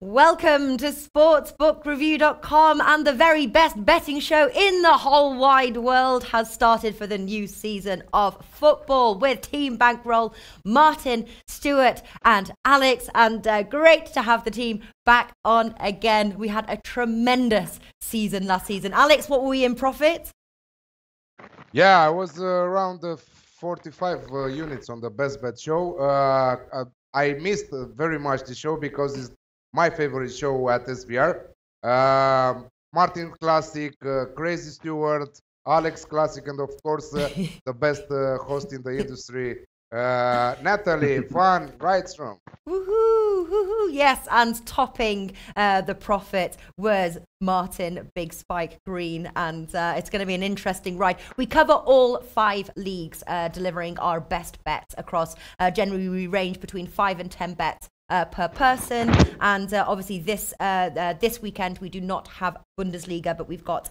Welcome to sportsbookreview.com, and the very best betting show in the whole wide world has started for the new season of football with Team Bankroll, Martin, Stuart and Alex, and great to have the team back on again. We had a tremendous season last season. Alex, what were we in profit? Yeah, I was around 45 units on the best bet show. I missed very much the show because it's my favorite show at SBR. Martin Classic, Crazy Stewart, Alex Classic, and of course the best host in the industry, Natalie Van Rijstrom. Woohoo, woohoo, yes, and topping the profit was Martin Big Spike Green, and it's going to be an interesting ride. We cover all 5 leagues, delivering our best bets across. Generally, we range between 5 and 10 bets per person, and obviously this weekend we do not have Bundesliga, but we've got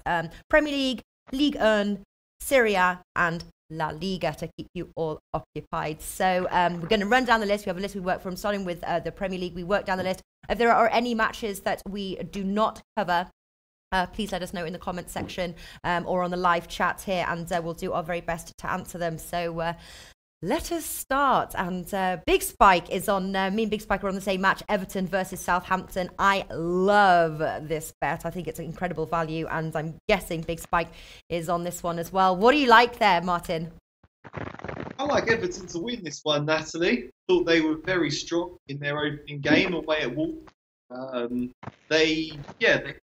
Premier League, Ligue 1, Serie, and La Liga to keep you all occupied. So we're going to run down the list. We have a list we work from, starting with the Premier League. We work down the list. If there are any matches that we do not cover, please let us know in the comments section or on the live chat here, and we'll do our very best to answer them. So let us start. And Big Spike is on, me and Big Spike are on the same match, Everton versus Southampton. I love this bet. I think it's an incredible value, and I'm guessing Big Spike is on this one as well. What do you like there, Martin? I like Everton to win this one, Natalie. Thought they were very strong in their opening game away at Wolves. They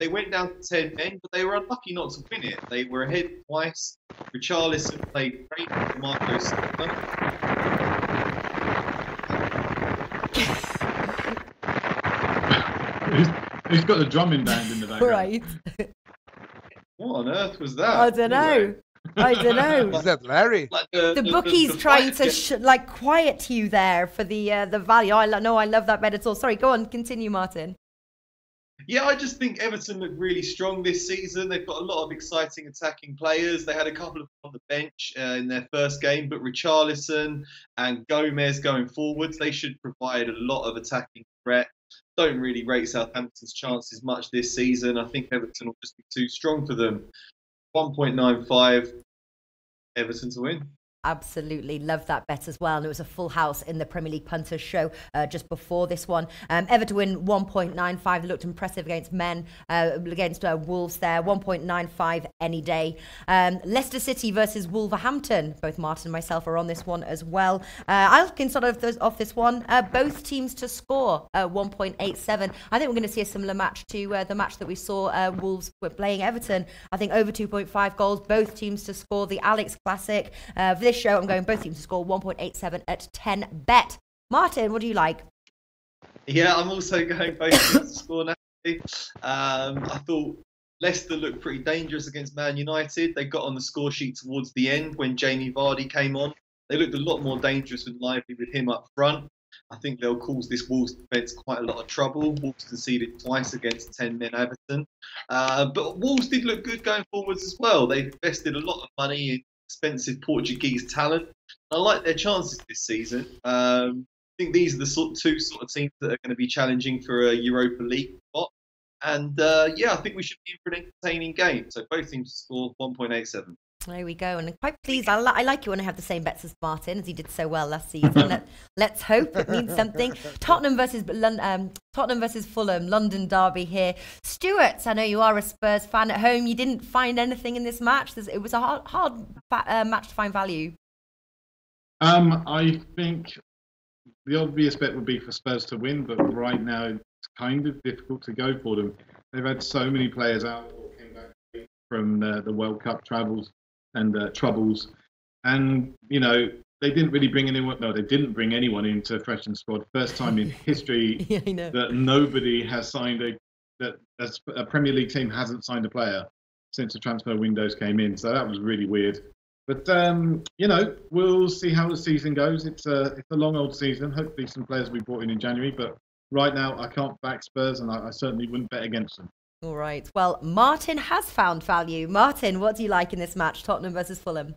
went down to 10 men, but they were unlucky not to win it. They were ahead twice. Richarlison played great for Marco Silva. He's got the drumming band in the background. Right. What on earth was that? I don't know. I don't know. Is that Larry? Like The bookies trying to quiet you there for the value. I love that bet at all. Sorry, go on, continue, Martin. Yeah, I just think Everton look really strong this season. They've got a lot of exciting attacking players. They had a couple of on the bench in their first game, but Richarlison and Gomez going forwards, they should provide a lot of attacking threat. Don't really rate Southampton's chances much this season. I think Everton will just be too strong for them. 1.95, Everton to win. Absolutely love that bet as well. And it was a full house in the Premier League punters show just before this one. Everton win 1.95. They looked impressive against against Wolves there. 1.95 any day. Leicester City versus Wolverhampton. Both Martin and myself are on this one as well. I can start off this one. Both teams to score 1.87. I think we're going to see a similar match to the match that we saw Wolves were playing Everton. I think over 2.5 goals. Both teams to score. The Alex Classic. This show, I'm going both teams to score 1.87 at 10 bet. Martin, what do you like? Yeah, I'm also going both teams to score now. I thought Leicester looked pretty dangerous against Man United. They got on the score sheet towards the end when Jamie Vardy came on. They looked a lot more dangerous and lively with him up front. I think they'll cause this Wolves defence quite a lot of trouble. Wolves conceded twice against 10-men Everton. But Wolves did look good going forwards as well. They've invested a lot of money in expensive Portuguese talent. I like their chances this season. I think these are the two teams that are going to be challenging for a Europa League spot. And I think we should be in for an entertaining game. So both teams score 1.87. There we go, and I'm quite pleased. I like it when I have the same bets as Martin, as he did so well last season. Let's hope it means something. Tottenham versus Fulham, London derby here. Stuart, I know you are a Spurs fan at home. You didn't find anything in this match. It was a hard match to find value. I think the obvious bet would be for Spurs to win, but right now it's kind of difficult to go for them. They've had so many players out or came back from the World Cup travels and troubles, and they didn't really bring anyone. No, they didn't bring anyone into freshen squad. First time in history that nobody has signed a Premier League team hasn't signed a player since the transfer windows came in. So that was really weird. But we'll see how the season goes. It's a long old season. Hopefully, some players will be brought in January. But right now, I can't back Spurs, and I certainly wouldn't bet against them. All right. Well, Martin has found value. Martin, what do you like in this match, Tottenham versus Fulham?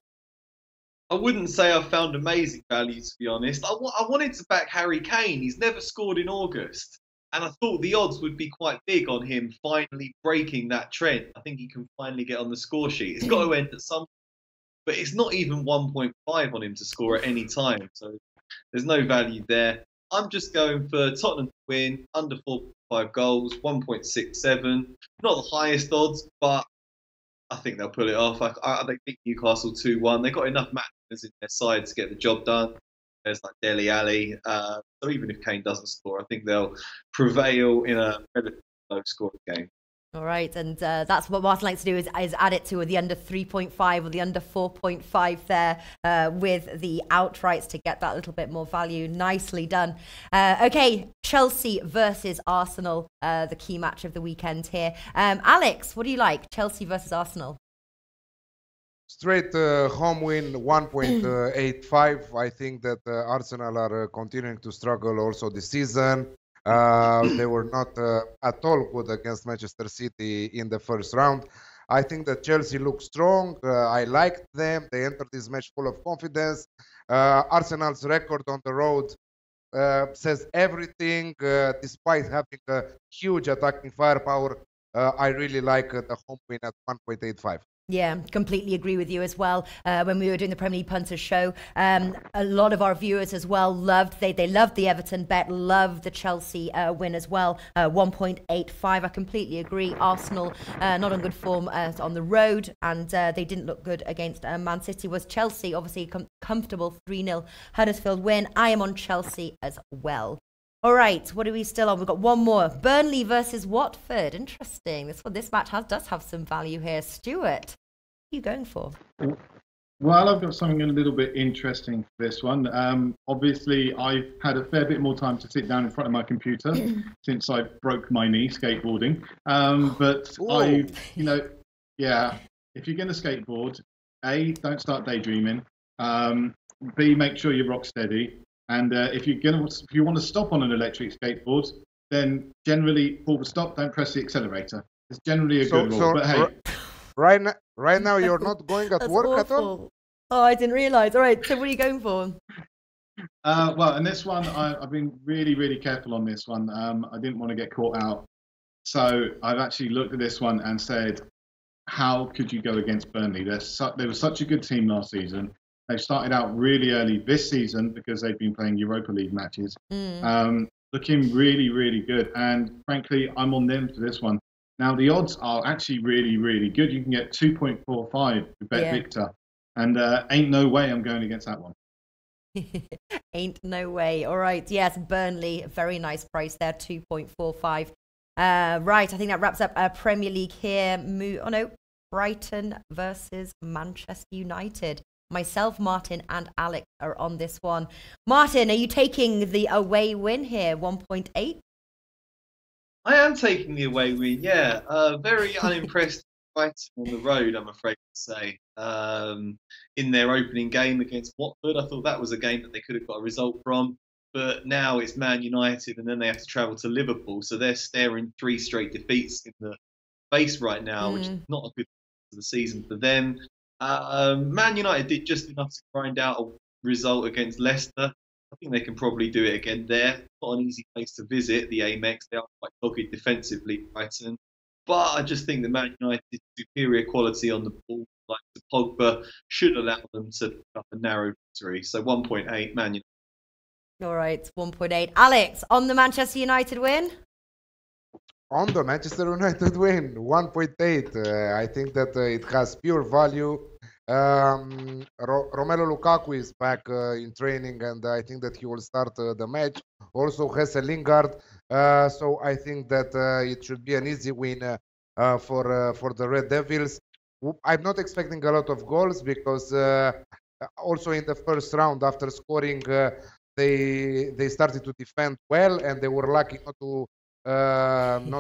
I wouldn't say I found amazing value, to be honest. I wanted to back Harry Kane. He's never scored in August. And I thought the odds would be quite big on him finally breaking that trend. I think he can finally get on the score sheet. It's got to end at some, but it's not even 1.5 on him to score at any time. So there's no value there. I'm just going for Tottenham to win, under 4.5 goals, 1.67. Not the highest odds, but I think they'll pull it off. They beat Newcastle 2-1. They've got enough matches in their side to get the job done. There's like Dele Alli. So even if Kane doesn't score, I think they'll prevail in a relatively low-scoring game. All right, and that's what Martin likes to do is add it to the under 3.5 or the under 4.5 there with the outrights to get that little bit more value. Nicely done. Okay, Chelsea versus Arsenal, the key match of the weekend here. Alex, what do you like? Chelsea versus Arsenal? Straight home win, 1.85. I think that Arsenal are continuing to struggle also this season. They were not at all good against Manchester City in the first round. I think that Chelsea looks strong. I liked them. They entered this match full of confidence. Arsenal's record on the road says everything. Despite having a huge attacking firepower, I really like the home win at 1.85. Yeah, completely agree with you as well. When we were doing the Premier League Punters show, a lot of our viewers as well loved the Everton bet, loved the Chelsea win as well. 1.85. I completely agree. Arsenal not on good form on the road, and they didn't look good against Man City. Was Chelsea obviously comfortable 3-0 Huddersfield win? I am on Chelsea as well. All right, what are we still on? We've got one more. Burnley versus Watford. Interesting. This match does have some value here. Stuart, what are you going for? Well, I've got something a little bit interesting for this one. Obviously, I've had a fair bit more time to sit down in front of my computer since I broke my knee skateboarding. But if you're going to skateboard, A, don't start daydreaming. B, make sure you're rock steady. And if you want to stop on an electric skateboard, then generally pull the stop, don't press the accelerator. It's generally a good rule. But hey, right now you're not going at work at all? Oh, I didn't realise. All right, so what are you going for? Well, and this one, I've been really, really careful on this one. I didn't want to get caught out. So I've actually looked at this one and said, how could you go against Burnley? They were such a good team last season. They've started out really early this season because they've been playing Europa League matches. Looking really, really good. And frankly, I'm on them for this one. Now, the odds are actually really, really good. You can get 2.45 to bet Victor. And ain't no way I'm going against that one. Ain't no way. All right. Yes, Burnley, very nice price there, 2.45. Right, I think that wraps up our Premier League here. Brighton versus Manchester United. Myself, Martin, and Alex are on this one. Martin, are you taking the away win here, 1.8? I am taking the away win, yeah. Very unimpressed Brighton on the road, I'm afraid to say. In their opening game against Watford, I thought that was a game that they could have got a result from. But now it's Man United, and then they have to travel to Liverpool. So they're staring 3 straight defeats in the face right now, which is not a good start to the season for them. Man United did just enough to grind out a result against Leicester. I think they can probably do it again there. Not an easy place to visit, the Amex. They are quite dogged defensively, Brighton. But I just think that Man United's superior quality on the ball, like the Pogba, should allow them to pick up a narrow victory. So 1.8, Man United. All right, 1.8. Alex, on the Manchester United win? On the Manchester United win, 1.8. I think that it has pure value. Romelu Lukaku is back in training, and I think that he will start the match. Also, Jesse Lingard. So I think that it should be an easy win for the Red Devils. I'm not expecting a lot of goals because also in the first round, after scoring, they started to defend well, and they were lucky not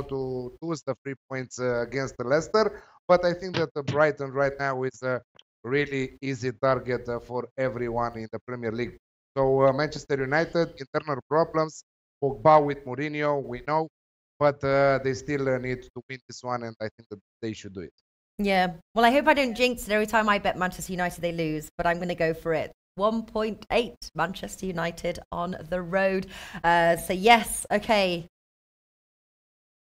to lose the 3 points against Leicester. But I think that Brighton right now is a really easy target for everyone in the Premier League. So Manchester United, internal problems, Pogba with Mourinho, we know, but they still need to win this one, and I think that they should do it. Yeah, well, I hope I don't jinx it every time I bet Manchester United they lose, but I'm going to go for it. 1.8 Manchester United on the road. So yes, okay.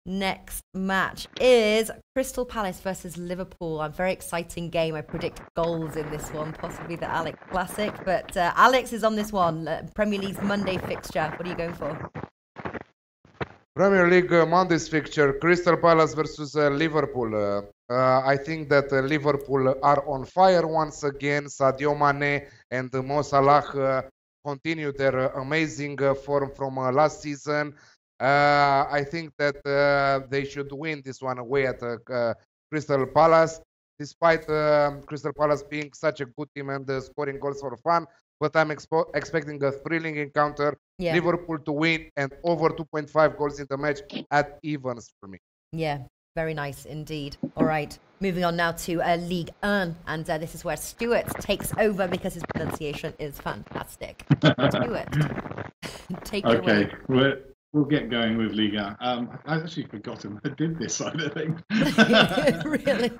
Next match is Crystal Palace versus Liverpool. A very exciting game. I predict goals in this one, possibly the Alex Classic. But Alex is on this one. Premier League's Monday fixture. What are you going for? Premier League Monday's fixture, Crystal Palace versus Liverpool. I think that Liverpool are on fire once again. Sadio Mane and Mo Salah continue their amazing form from last season. I think that they should win this one away at Crystal Palace, despite Crystal Palace being such a good team and scoring goals for fun. But I'm expecting a thrilling encounter. Yeah. Liverpool to win and over 2.5 goals in the match at evens for me. Yeah, very nice indeed. All right, moving on now to Ligue 1. And this is where Stuart takes over because his pronunciation is fantastic. Stuart, take it away. Okay, we'll get going with Ligue 1. I've actually forgotten I did this side of things. Really?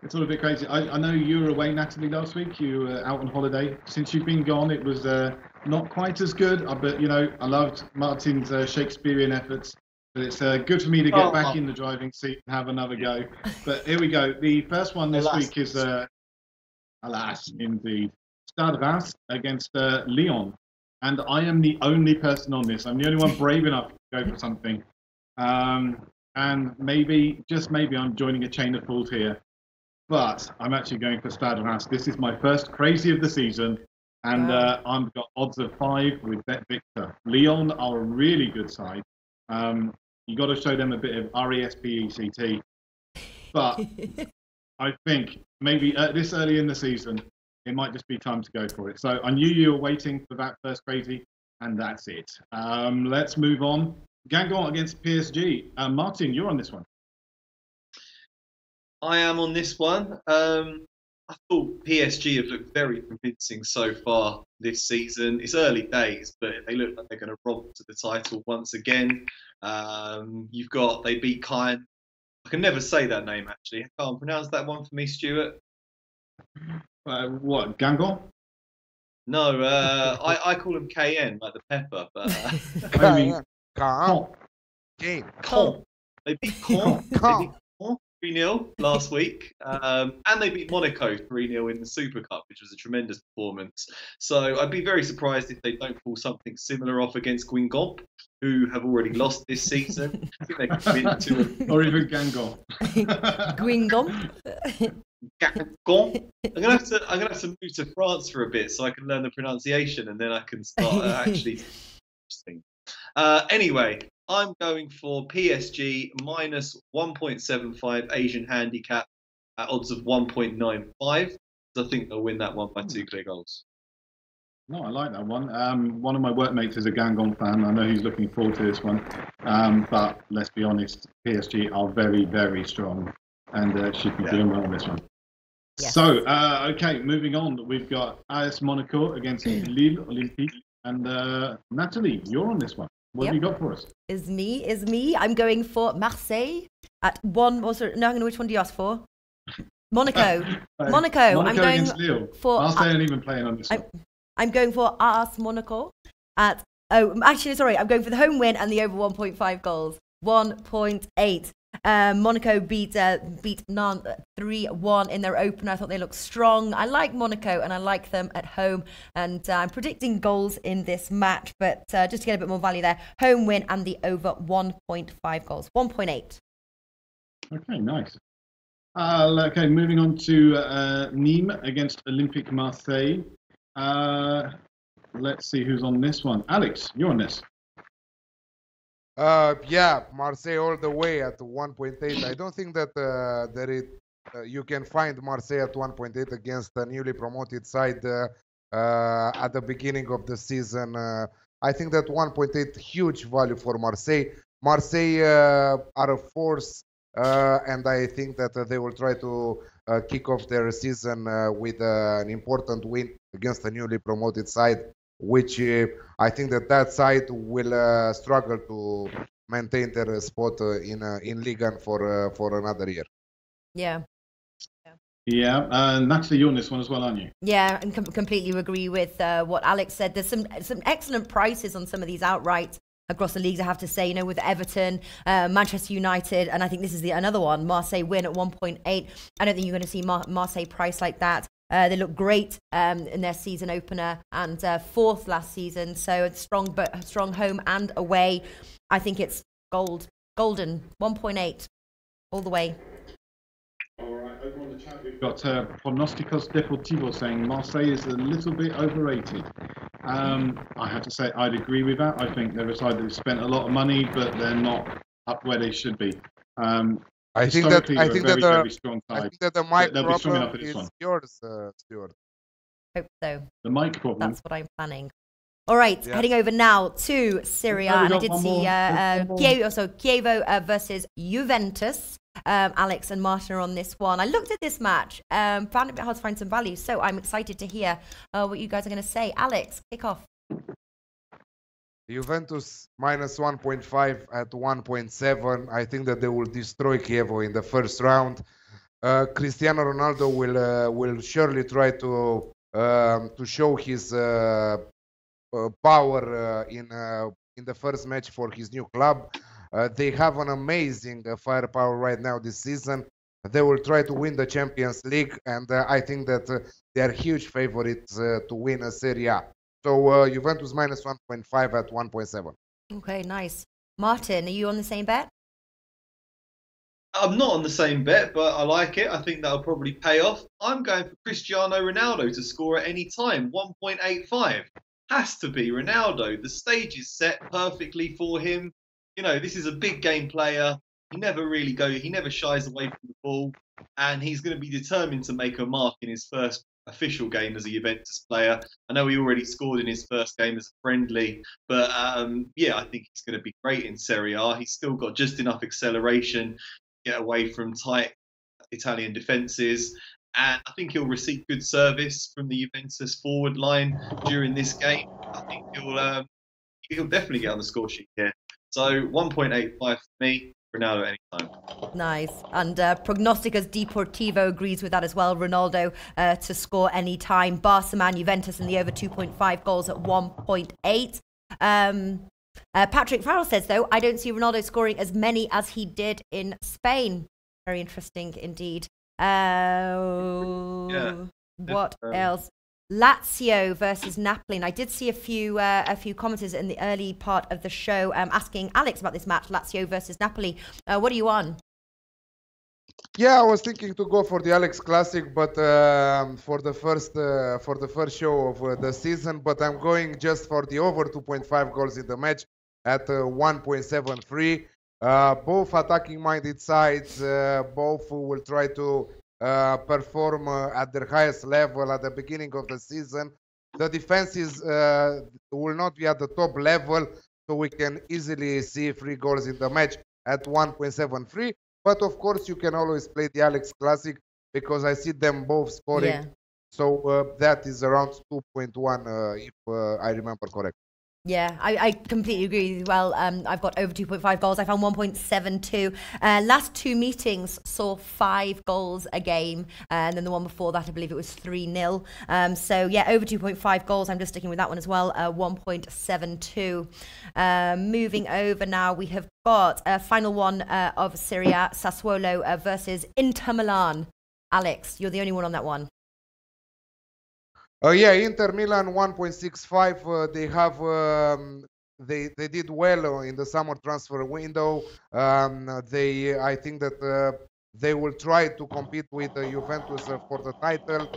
It's all a bit crazy. I know you were away, Natalie, last week. You were out on holiday. Since you've been gone, it was not quite as good. But, you know, I loved Martin's Shakespearean efforts. But it's good for me to get back in the driving seat and have another go. But here we go. The first one this week is, alas, indeed, Stade Reims against Lyon. And I am the only person on this. I'm the only one brave enough to go for something. And maybe, just maybe, I'm joining a chain of fools here. But I'm actually going for Stade Reims. This is my first crazy of the season. And I've got odds of 5 with Bet Victor. Lyon are a really good side. You got to show them a bit of RESPECT. But I think maybe this early in the season, it might just be time to go for it. So I knew you were waiting for that first crazy, and that's it. Let's move on. Guingamp against PSG. Martin, you're on this one. I am on this one. I thought PSG have looked very convincing so far this season. It's early days, but they look like they're going to rob to the title once again. They beat Caen. I can never say that name, actually. I can't pronounce that one for me, Stuart. What, Guingamp? No, I call them KN, like the pepper. But I mean, Caen. They beat Caen 3-0 last week. And they beat Monaco 3-0 in the Super Cup, which was a tremendous performance. So I'd be very surprised if they don't pull something similar off against Guingamp, who have already lost this season. I think they could win 2 or even Guingamp. Guingamp. I'm gonna have to move to France for a bit so I can learn the pronunciation, and then I can start actually. Anyway, I'm going for PSG minus 1.75 Asian handicap at odds of 1.95. I think they'll win that one by 2 clear goals. No, I like that one. One of my workmates is a Guingamp fan. I know he's looking forward to this one. But let's be honest, PSG are very, very strong and should be doing well on this one. Yes. So, okay, moving on. We've got AS Monaco against Lille Olympique. And Natalie, you're on this one. What have you got for us? Is me. I'm going for Marseille at 1. Also, no, which one do you ask for? Monaco. Monaco. I'm going against Lille. For. Marseille aren't even playing on this one. I'm going for AS Monaco at. Oh, actually, sorry. I'm going for the home win and the over 1.5 goals. 1.8. Monaco beat Nantes 3-1 in their opener. I thought they looked strong. I like Monaco and I like them at home. And I'm predicting goals in this match, but just to get a bit more value there, home win and the over 1.5 goals. 1.8. Okay, nice. Okay, moving on to Nîmes against Olympique Marseille. Let's see who's on this one. Alex, you're on this. Marseille all the way at 1.8. I don't think that you can find Marseille at 1.8 against a newly promoted side at the beginning of the season. I think that 1.8 huge value for Marseille. Marseille are a force, and I think that they will try to kick off their season with an important win against a newly promoted side, which I think that side will struggle to maintain their spot in Ligue 1 for another year. Yeah. Yeah, Natalie, you're on this one as well, aren't you? Yeah, and completely agree with what Alex said. There's some excellent prices on some of these outright across the leagues, I have to say, with Everton, Manchester United, and I think this is another one, Marseille win at 1.8. I don't think you're going to see Marseille price like that. They look great in their season opener and fourth last season, so it's strong home and away. I think it's golden 1.8 all the way. All right, over on the chat we've got Pronosticos Deportivos saying Marseille is a little bit overrated. I have to say I'd agree with that. I think they're a side that have spent a lot of money, but they're not up where they should be. I think that very strong side. I think that the mic They'll be strong problem enough for this is one. yours, Stuart. Hope so. The mic problem. That's what I'm planning. All right, heading over now to Serie A, and I did see Chievo versus Juventus. Alex and Martin are on this one. I looked at this match, found it a bit hard to find some value, so I'm excited to hear what you guys are going to say. Alex, kick off. Juventus minus 1.5 at 1.7. I think that they will destroy Chievo in the first round. Cristiano Ronaldo will surely try to show his power in the first match for his new club. They have an amazing firepower right now this season. They will try to win the Champions League, and I think that they are huge favorites to win a Serie A. So Juventus minus 1.5 at 1.7. Okay, nice. Martin, are you on the same bet? I'm not on the same bet, but I like it. I think that'll probably pay off. I'm going for Cristiano Ronaldo to score at any time. 1.85. Has to be Ronaldo. The stage is set perfectly for him. This is a big game player. He never shies away from the ball, and he's going to be determined to make a mark in his first official game as a Juventus player. I know he already scored in his first game as a friendly, but I think he's going to be great in Serie A. He's still got just enough acceleration to get away from tight Italian defences, and I think he'll receive good service from the Juventus forward line during this game. I think he'll definitely get on the score sheet here. So 1.85 for me, Ronaldo anytime. Nice. And Prognosticos Deportivo agrees with that as well. Ronaldo to score anytime. Barca, Man, Juventus and the over 2.5 goals at 1.8. Patrick Farrell says, though, I don't see Ronaldo scoring as many as he did in Spain. Very interesting indeed. What else? Lazio versus Napoli. And I did see a few commenters in the early part of the show asking Alex about this match, Lazio versus Napoli. What are you on? Yeah, I was thinking to go for the Alex Classic, but for the first show of the season. But I'm going just for the over 2.5 goals in the match at 1.73. Both attacking-minded sides. Both will try to perform at their highest level at the beginning of the season. The defenses will not be at the top level, so we can easily see 3 goals in the match at 1.73. But of course, you can always play the Alex Classic because I see them both scoring. Yeah. So that is around 2.1 if I remember correct. Yeah, I completely agree as well. I've got over 2.5 goals. I found 1.72. Last 2 meetings saw 5 goals a game. And then the one before that, I believe it was 3-0. So, yeah, over 2.5 goals. I'm just sticking with that one as well, 1.72. Moving over now, we have got a final one of Serie A, Sassuolo versus Inter Milan. Alex, you're the only one on that one. Yeah, Inter Milan 1.65. They have they did well in the summer transfer window. I think that they will try to compete with Juventus for the title.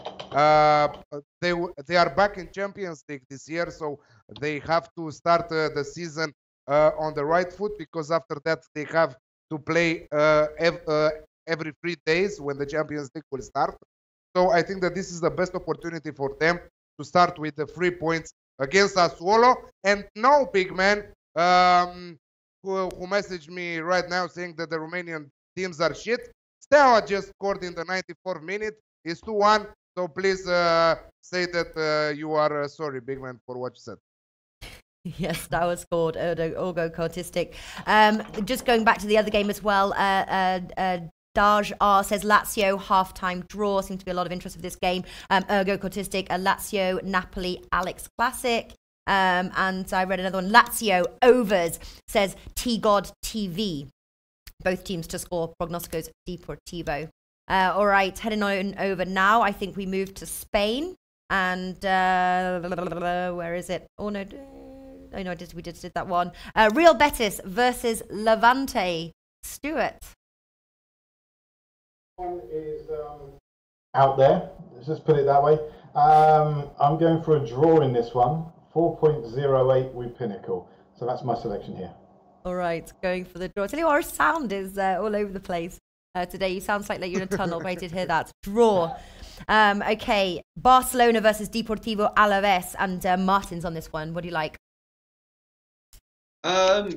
They are back in Champions League this year, so they have to start the season on the right foot, because after that they have to play every 3 days when the Champions League will start. So I think that this is the best opportunity for them to start with the 3 points against Sassuolo. And no, big man, who messaged me right now saying that the Romanian teams are shit. Steaua just scored in the 94th minute. It's 2-1. So please say that you are sorry, big man, for what you said. Yes, that was scored. Orgo Cortistic. Just going back to the other game as well. Daj R says Lazio half-time draw. Seems to be a lot of interest for this game. Ergo Cortistic, Lazio, Napoli, Alex Classic. And I read another one. Lazio overs, says T-God TV. Both teams to score. Prognosticos Deportivo. All right, heading on over now. I think we move to Spain. And where is it? Oh, no. Oh, no, we just did that one. Real Betis versus Levante. Stuart. One is out there. Let's just put it that way. I'm going for a draw in this one. 4.08 with Pinnacle. So that's my selection here. All right, going for the draw. Tell you what, our sound is all over the place today. You sound like you're in a tunnel. Wait to hear that. Draw. Okay, Barcelona versus Deportivo Alaves. And Martin's on this one. What do you like?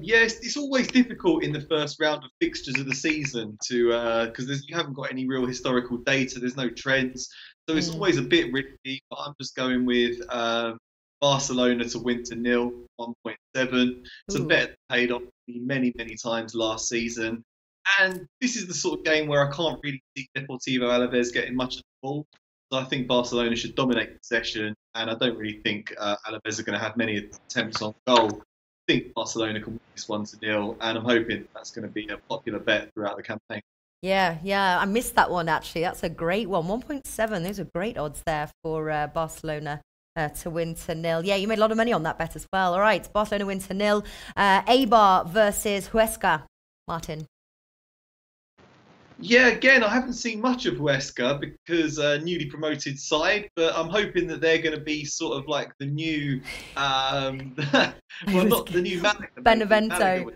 Yes, it's always difficult in the first round of fixtures of the season to because you haven't got any real historical data. There's no trends, so it's always a bit risky. But I'm just going with Barcelona to win to 0, 1.7. It's a bet paid off many times last season, and this is the sort of game where I can't really see Deportivo Alaves getting much of the ball. So I think Barcelona should dominate possession, and I don't really think Alaves are going to have many attempts on goal. I think Barcelona can win this 1-0, and I'm hoping that's going to be a popular bet throughout the campaign. Yeah, I missed that one actually. That's a great one. 1.7. Those are great odds there for Barcelona to win to 0. Yeah, you made a lot of money on that bet as well. All right, Barcelona win to 0. Eibar versus Huesca. Martin. Yeah, again, I haven't seen much of Huesca because newly promoted side, but I'm hoping that they're going to be sort of like the new, well, not the new Malaga, Benevento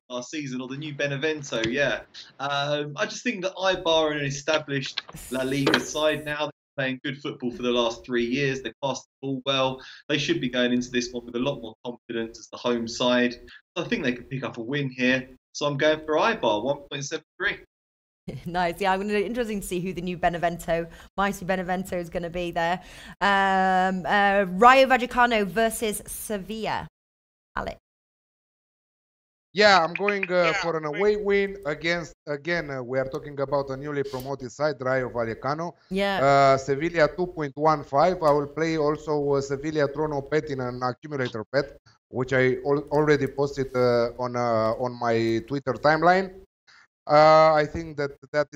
last season, or the new Benevento. Yeah, I just think that Eibar are an established La Liga side now. They're playing good football for the last 3 years. They passed the ball well. They should be going into this one with a lot more confidence as the home side. So I think they could pick up a win here. So I'm going for Eibar, 1.73. Nice. Yeah, I'm interesting to see who the new mighty Benevento is going to be there. Rayo Vallecano versus Sevilla. Alex. Yeah, I'm going for an away win against, we are talking about a newly promoted side, Rayo Vallecano. Yeah. Sevilla 2.15. I will play also Sevilla Trono bet in an accumulator bet, which I already posted on my Twitter timeline. I think that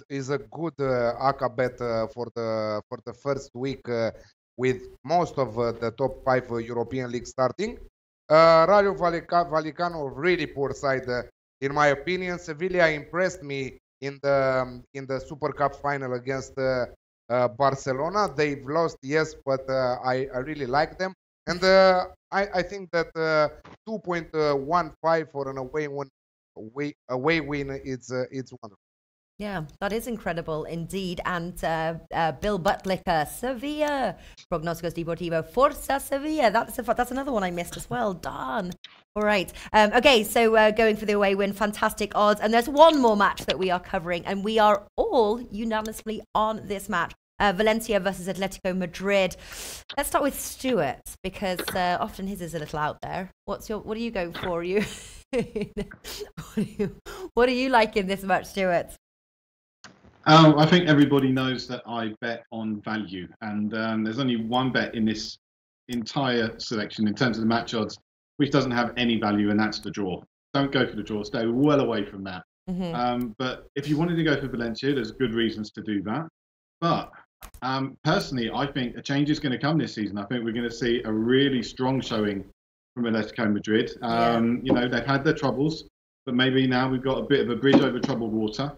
is a good ACA bet for the first week with most of the top 5 European leagues starting. Rayo Vallecano, really poor side in my opinion. Sevilla impressed me in the Super Cup final against Barcelona. They've lost, yes, but I really like them, and I think that 2.15 for an away win, it's wonderful. Yeah, that is incredible indeed. And Bill Butlicker, Sevilla, Prognosticos Deportivo, Forza Sevilla. That's another one I missed as well. Darn. All right. Okay, so going for the away win, fantastic odds. And there's one more match that we are covering, and we are all unanimously on this match. Valencia versus Atletico Madrid. Let's start with Stuart, because often his is a little out there. What are you going for? What do you like in this match, Stuart? I think everybody knows that I bet on value, and there's only one bet in this entire selection in terms of the match odds which doesn't have any value, and that's the draw. Don't go for the draw. Stay well away from that. Mm-hmm. But if you wanted to go for Valencia, there's good reasons to do that. But personally, I think a change is going to come this season. I think we're going to see a really strong showing from Atletico Madrid. You know, they've had their troubles, but maybe now we've got a bit of a bridge over troubled water,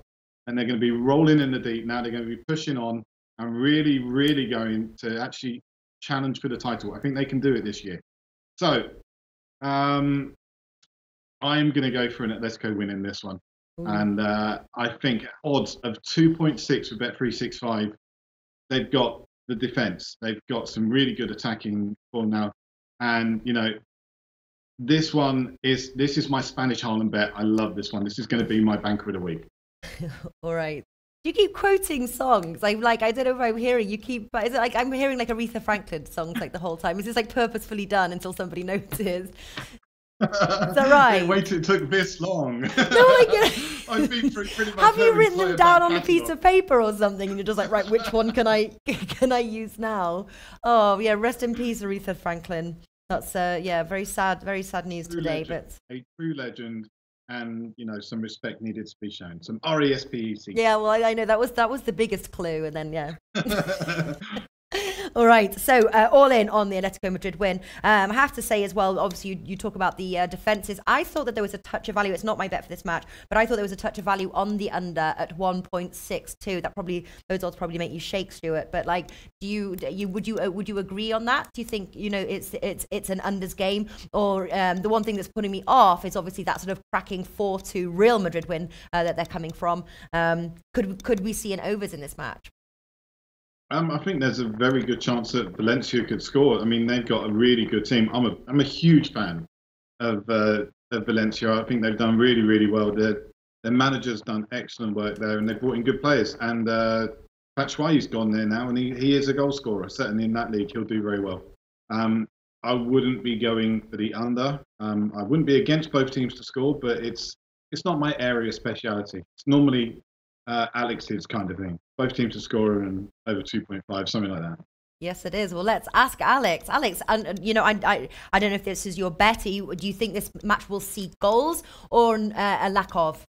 and they're going to be rolling in the deep now. They're going to be pushing on and really, really going to actually challenge for the title. I think they can do it this year. So I'm going to go for an Atletico win in this one. Ooh. And I think odds of 2.6 for Bet365. They've got the defense. They've got some really good attacking form now. And, you know, this is my Spanish Haaland bet. I love this one. This is going to be my banker of the week. All right. You keep quoting songs. I don't know if I'm hearing. Is it like I'm hearing like Aretha Franklin songs like the whole time? Is this like purposefully done until somebody notices? Is that right? Wait till it took this long. No, I get it. I've been through pretty much. Have you written them down on a piece of paper or something, and you're just like, right, which one can I use now? Oh yeah, rest in peace, Aretha Franklin. That's yeah, very sad news today. But a true legend, and some respect needed to be shown. Some RESPEC. Yeah, well, I know that was the biggest clue, and then yeah. All right, so all in on the Atletico Madrid win. I have to say as well, obviously you talk about the defences. I thought that there was a touch of value. It's not my bet for this match, but I thought there was a touch of value on the under at 1.62. Those odds probably make you shake, Stuart. But like, would you agree on that? Do you think it's an unders game, or the one thing that's putting me off is obviously that sort of cracking 4-2 Real Madrid win that they're coming from. Could we see an overs in this match? I think there's a very good chance that Valencia could score. I mean, they've got a really good team. I'm a huge fan of Valencia. I think they've done really, really well. Their manager's done excellent work there, and they've brought in good players. And Batshuayi's gone there now, and he is a goal scorer. Certainly in that league, he'll do very well. I wouldn't be going for the under. I wouldn't be against both teams to score, but it's not my area of speciality. It's normally Alex's kind of thing. Both teams to score and over 2.5, something like that. Yes, it is. Well, let's ask Alex. Alex, I don't know if this is your bet. Do you think this match will see goals or a lack of?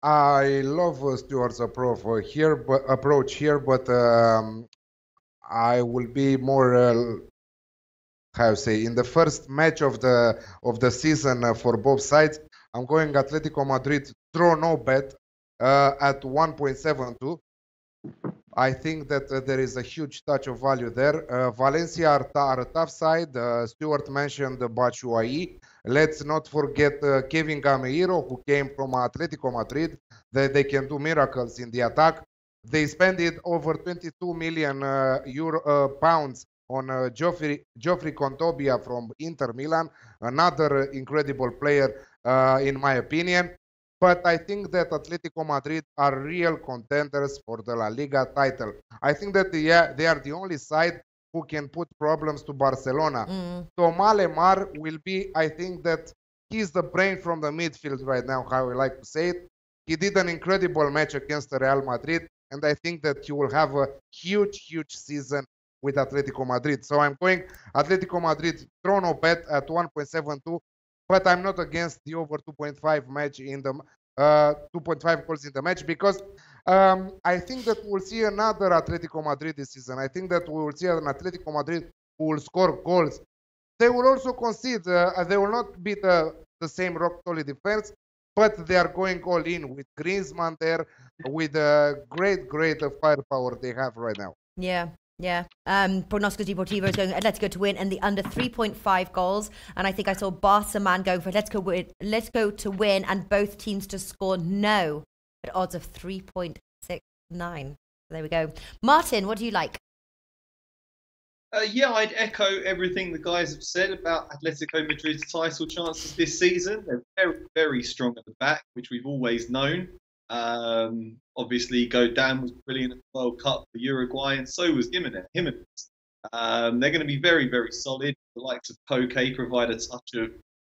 I love Stuart's approach here, but I will be more in the first match of the season for both sides. I'm going Atletico Madrid draw no bet at 1.72. I think that there is a huge touch of value there. Valencia are a tough side. Stuart mentioned Batshuayi. Let's not forget Kevin Gameiro, who came from Atletico Madrid. They can do miracles in the attack. They spent over 22 million pounds on Geoffrey Kondogbia from Inter Milan, another incredible player in my opinion. But I think that Atletico Madrid are real contenders for the La Liga title. I think that they are the only side who can put problems to Barcelona. Thomas Lemar will be, I think that he's the brain from the midfield right now, how I like to say it. He did an incredible match against Real Madrid, and I think that he will have a huge, huge season with Atletico Madrid. So I'm going Atletico Madrid, throw no bet at 1.72. But I'm not against the over 2.5 match in the 2.5 goals in the match, because I think that we'll see another Atletico Madrid this season. I think that we will see an Atletico Madrid who will score goals. They will also concede. They will not beat the same rock solid defense, but they are going all in with Griezmann there, with great firepower they have right now. Yeah. Pronósticos Deportivos is going Atletico to win and the under 3.5 goals. And I think I saw Barca man going for Atletico to win and both teams to score no at odds of 3.69. There we go. Martin, what do you like? Yeah, I'd echo everything the guys have said about Atletico Madrid's title chances this season. They're very, very strong at the back, which we've always known. Obviously, Godin was brilliant at the World Cup for Uruguay, and so was Jimenez. They're going to be very, very solid. The likes of Koke provide a touch of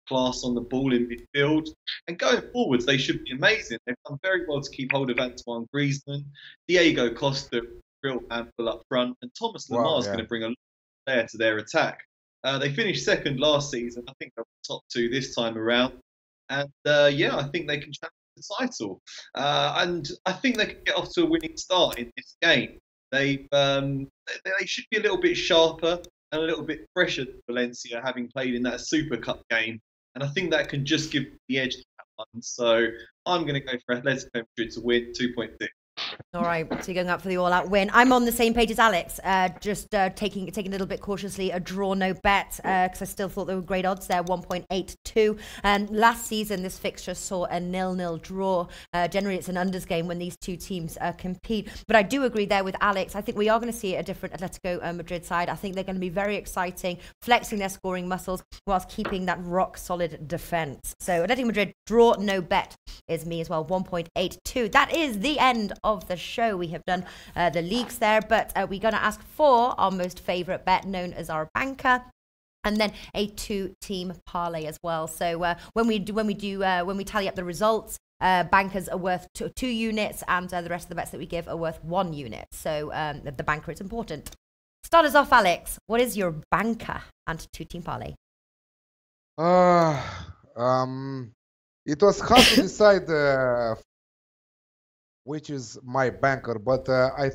class on the ball in midfield. And going forwards, they should be amazing. They've done very well to keep hold of Antoine Griezmann. Diego Costa, real handful up front. And Thomas Lemar's going to bring a lot of flair to their attack. They finished second last season. I think they're top two this time around. And I think they can challenge the title, and I think they can get off to a winning start in this game. They should be a little bit sharper and a little bit fresher than Valencia, having played in that Super Cup game, and I think that can just give the edge to that one. So I'm going to go for Atletico Madrid to win 2.6. All right, so you're going up for the all-out win. I'm on the same page as Alex, just taking a little bit cautiously, a draw no bet, because I still thought there were great odds there, 1.82. And last season, this fixture saw a 0-0 draw. Generally, it's an unders game when these two teams compete. But I do agree there with Alex. I think we are going to see a different Atletico Madrid side. I think they're going to be very exciting, flexing their scoring muscles whilst keeping that rock-solid defence. So Atletico Madrid, draw no bet is me as well, 1.82. That is the end of the show. We have done the leagues there, but we're going to ask for our most favourite bet, known as our banker, and then a two-team parlay as well. So when we tally up the results, bankers are worth 2 units, and the rest of the bets that we give are worth 1 unit. So the banker is important. Start us off, Alex. What is your banker and two-team parlay? It was hard to decide which is my banker, but I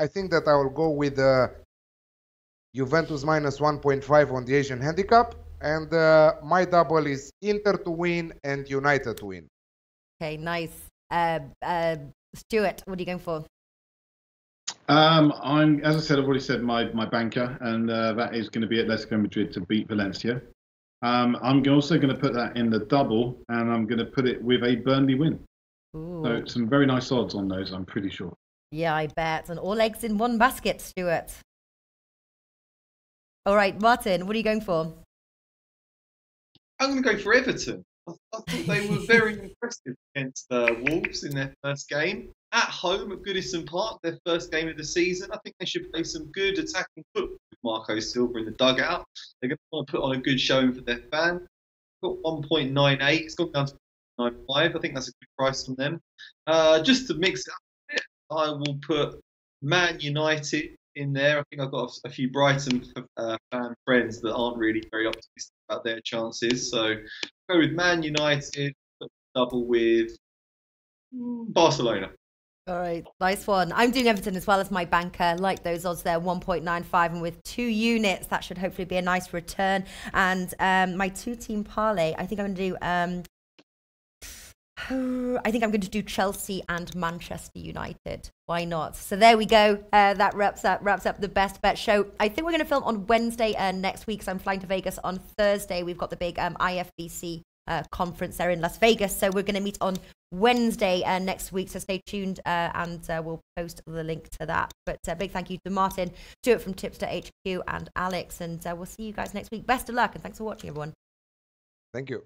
think that I will go with Juventus minus 1.5 on the Asian handicap, and my double is Inter to win and United to win. Okay, nice. Stuart, what are you going for? As I said, I've already said my banker, and that is going to be Atletico Madrid to beat Valencia. I'm also going to put that in the double, and I'm going to put it with a Burnley win. Ooh. So some very nice odds on those, I'm pretty sure. Yeah, I bet. And all eggs in one basket, Stuart. All right, Martin, what are you going for? I'm going to go for Everton. I thought they were very impressive against Wolves in their first game. At home at Goodison Park, their first game of the season. I think they should play some good attacking football with Marco Silva in the dugout. They're going to want to put on a good showing for their fans. Got 1.98. It's gone down to 0.95. I think that's a good price from them. Just to mix it up a bit, I will put Man United in there. I think I've got a few Brighton fan friends that aren't really very optimistic about their chances. So go with Man United, double with Barcelona. All right, nice one. I'm doing Everton as well as my banker. Like those odds there, 1.95, and with 2 units, that should hopefully be a nice return. And my two-team parlay, I think I'm going to do Chelsea and Manchester United. Why not? So there we go. That wraps up the Best Bet show. I think we're going to film on Wednesday next week. So I'm flying to Vegas on Thursday. We've got the big IFBC conference there in Las Vegas. So we're going to meet on Wednesday next week. So stay tuned and we'll post the link to that. But big thank you to Martin, Stuart from Tipster HQ, and Alex. And we'll see you guys next week. Best of luck and thanks for watching, everyone. Thank you.